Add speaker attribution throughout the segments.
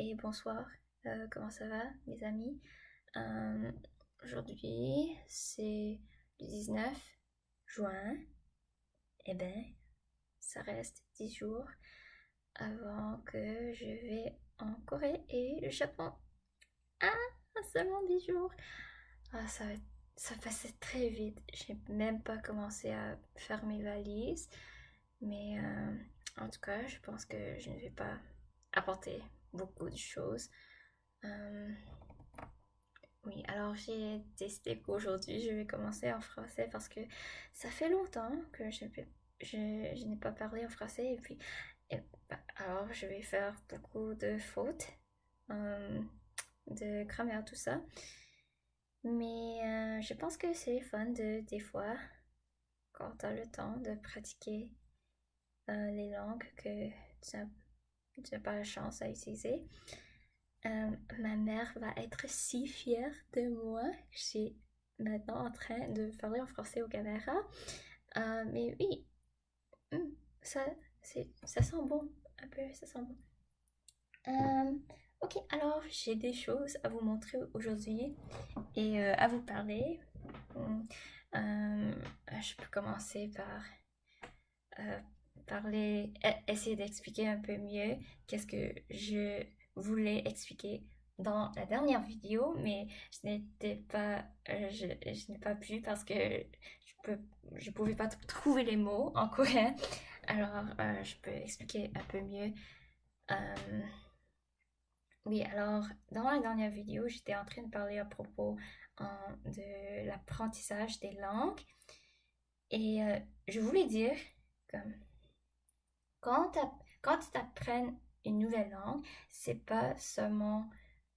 Speaker 1: et bonsoir. Comment ça va, mes amis? Euh, Aujourd'hui, c'est le 19 juin. Eh ben, ça reste 10 jours avant que je vais en Corée et le Japon. Ah, seulement 10 jours. Ah, ça passait très vite. J'ai même pas commencé à faire mes valises. Mais en tout cas, je pense que je ne vais pas apporter beaucoup de choses. Euh, oui, alors j'ai décidé qu'aujourd'hui, je vais commencer en français parce que ça fait longtemps que je n'ai pas parlé en français. Alors, je vais faire beaucoup de fautes, euh, de grammaire, tout ça. Mais je pense que c'est fun des fois, quand tu as le temps, de pratiquer les langues que tu n'as pas la chance à utiliser. Ma mère va être si fière de moi. Je suis maintenant en train de parler en français aux caméras. Mais oui, hum, ça, ça sent bon, un peu, ça sent bon. Ok, alors j'ai des choses à vous montrer aujourd'hui et à vous parler. Hum, euh, je peux commencer par euh, essayer d'expliquer un peu mieux qu'est-ce que je voulais expliquer dans la dernière vidéo, mais je n'ai pas pu parce que je pouvais pas trouver les mots en coréen. Alors, je peux expliquer un peu mieux. Euh, oui, alors, dans la dernière vidéo, j'étais en train de parler à propos de l'apprentissage des langues et je voulais dire comme quand tu apprends une nouvelle langue, c'est pas seulement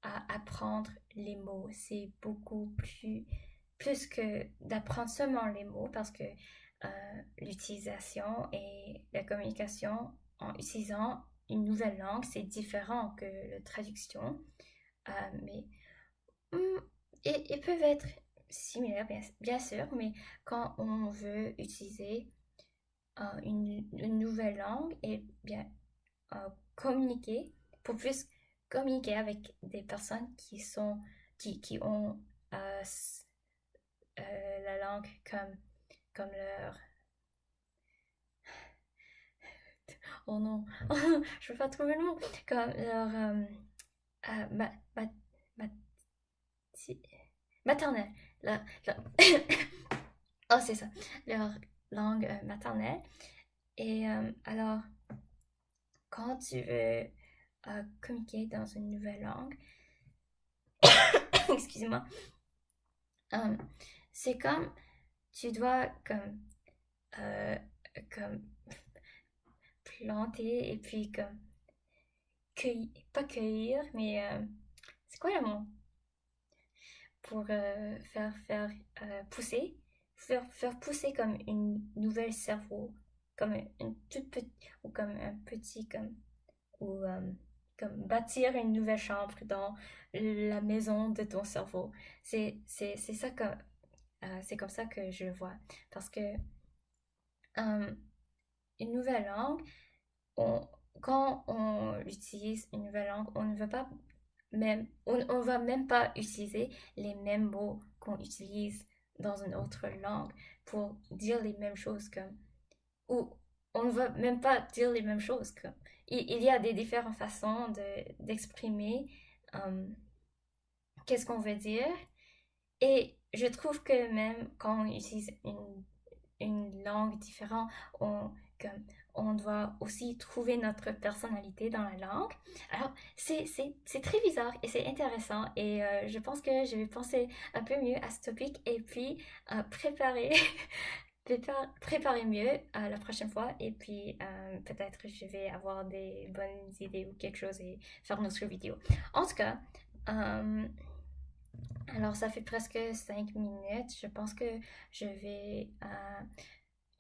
Speaker 1: à apprendre les mots, c'est beaucoup plus que d'apprendre seulement les mots parce que l'utilisation et la communication en utilisant une nouvelle langue, c'est différent que la traduction. Mais hum, ils peuvent être similaires, bien sûr, mais quand on veut utiliser une nouvelle langue et bien communiquer, pour plus communiquer avec des personnes qui ont euh, la langue comme leur... Oh non, je peux pas trouver le mot. Comme leur... euh, ma, ma, ma- si- maternelle. La- oh, c'est ça. Leur langue maternelle. Et alors, quand tu veux communiquer dans une nouvelle langue, excusez-moi, euh, c'est comme tu dois euh, comme planter et puis comme cueillir, pas cueillir, mais c'est quoi le mot? Pour pousser, faire pousser comme une nouvelle cerveau, comme une toute petite, ou comme un petit, ou comme bâtir une nouvelle chambre dans la maison de ton cerveau. C'est ça que, c'est comme ça que je le vois. Parce que euh, une nouvelle langue, on- quand on utilise une nouvelle langue, on ne veut pas on va même pas utiliser les mêmes mots qu'on utilise dans une autre langue pour dire les mêmes choses ou on ne va même pas dire les mêmes choses il y a des différentes façons d'exprimer euh, qu'est-ce qu'on veut dire et je trouve que même quand on utilise une langue différente, comme, on doit aussi trouver notre personnalité dans la langue. Alors, c'est très bizarre et c'est intéressant et je pense que je vais penser un peu mieux à ce topic et puis préparer, préparer mieux la prochaine fois et puis peut-être je vais avoir des bonnes idées ou quelque chose et faire une autre vidéo. En tout cas, euh, alors, ça fait presque 5 minutes. Je pense que je vais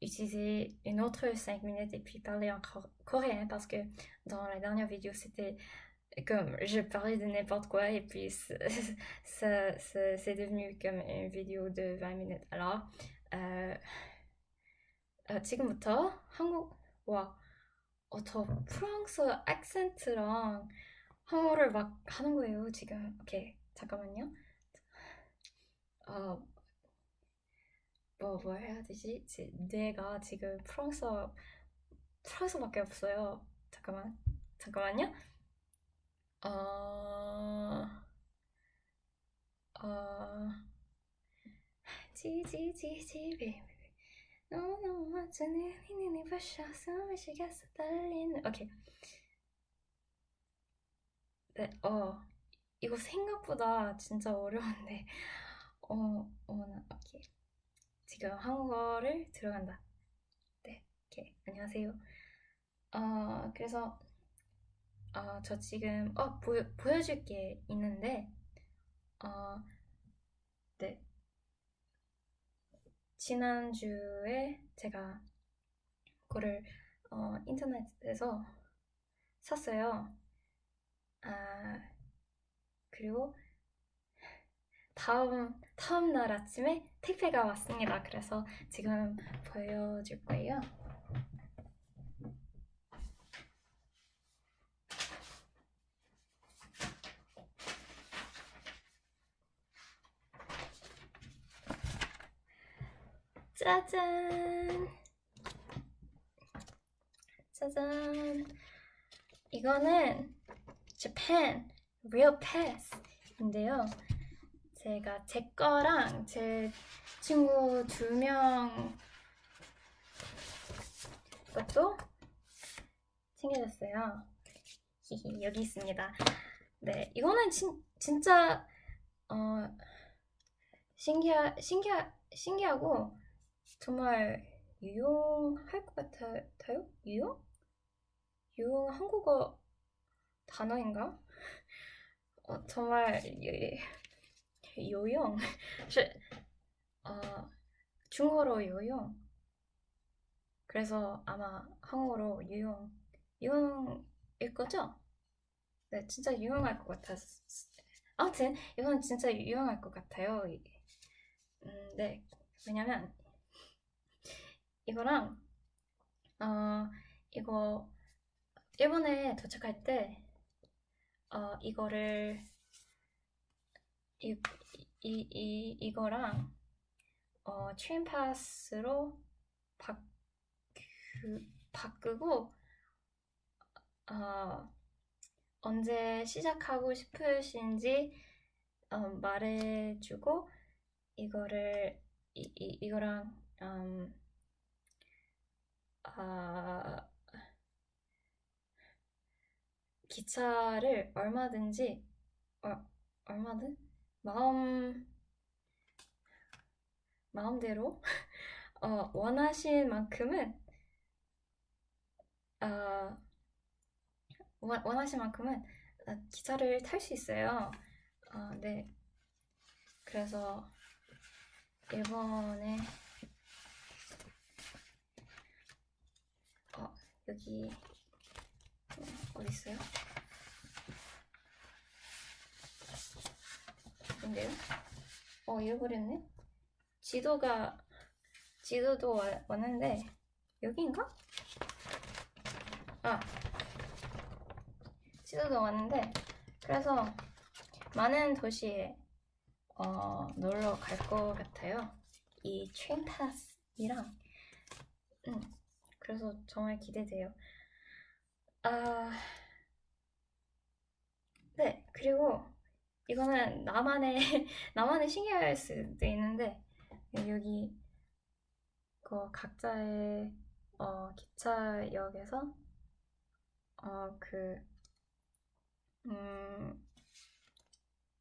Speaker 1: utiliser une autre 5 minutes et puis parler en coréen parce que dans la dernière vidéo, c'était comme je parlais de n'importe quoi et puis c'est devenu comme une vidéo de 20 minutes. Alors, euh, 지금부터 한국와 저 프랑스 액센트랑 한국어를 막 하는 거예요, 지금. 오케이, 잠깐만요. 어, 뭐 해야 되지? 뇌가 지금 프랑스밖에 없어요. 잠깐만요. 어, 어, 지지지지, 너무 완전히 니니 벌써 숨을 쉬겠어 떨리는. 오케이. 네, 이거 생각보다 진짜 어려운데. 오케이. 지금 한국어를 들어간다. 네, 오케이. 안녕하세요. 그래서, 저 지금, 보여줄 게 있는데, 어, 네. 지난주에 제가 그거를, 인터넷에서 샀어요. 아, 그리고 다음 날 아침에 택배가 왔습니다. 그래서 지금 보여줄 거예요. 짜잔! 짜잔! 이거는 Japan Real Pass인데요. 제가 제 거랑 제 친구 2명 것도 챙겨줬어요. 여기 있습니다. 네, 이거는 진짜 신기하고 정말 유용할 것 같아요. 유용 한국어 단어인가? 정말 요용. 是 중국어로 요용. 그래서 아마 한국어로 유용일 거죠? 네, 진짜 유용할 것 같아서. 아무튼 이건 진짜 유용할 것 같아요. 네, 왜냐면 이거랑 이거 일본에 도착할 때 이거를 이거랑 트레인 파스로 바꾸고 언제 시작하고 싶으신지 말해주고 이거랑 기차를 얼마든지 마음대로 원하신 만큼은 원하신 만큼은 기차를 탈 수 있어요. 네. 그래서 일본에 여기 어디 있어요? 근데요? 잃어버렸네. 지도도 왔는데 여기인가? 지도도 왔는데 그래서 많은 도시에 놀러 갈 것 같아요. 이 트레인 패스이랑 그래서 정말 기대돼요. 네, 그리고 이거는 나만의 신기할 수도 있는데 여기 각자의 기차역에서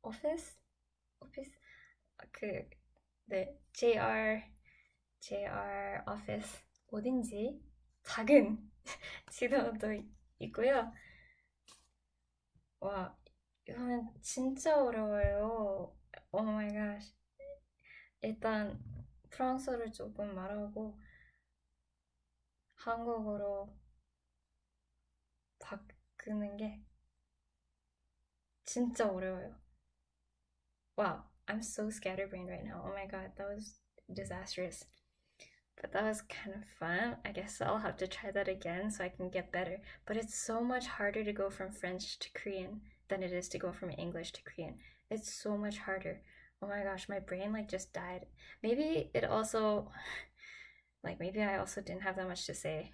Speaker 1: 오피스 네, JR 오피스 어딘지 작은 지도도 있고요. 와, 이거는 진짜 어려워요. 오 마이 갓. 일단 프랑스어를 조금 말하고 한국어로 바꾸는 게 진짜 어려워요. Wow, I'm so scatterbrained right now. Oh my god, that was disastrous. But that was kind of fun. I guess I'll have to try that again so I can get better. But it's so much harder to go from French to Korean than it is to go from English to Korean. It's so much harder. Oh my gosh, my brain like just died. Maybe it also like maybe I also didn't have that much to say,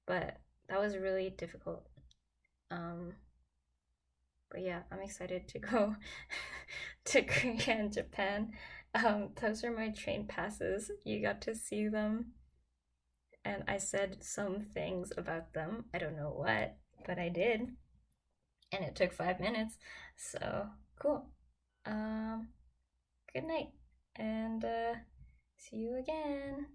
Speaker 1: but that was really difficult. Um, but yeah, I'm excited to go to Korea and Japan. Those are my train passes. You got to see them, and I said some things about them. I don't know what, but I did, and it took 5 minutes. So cool. Um, Good night, and see you again.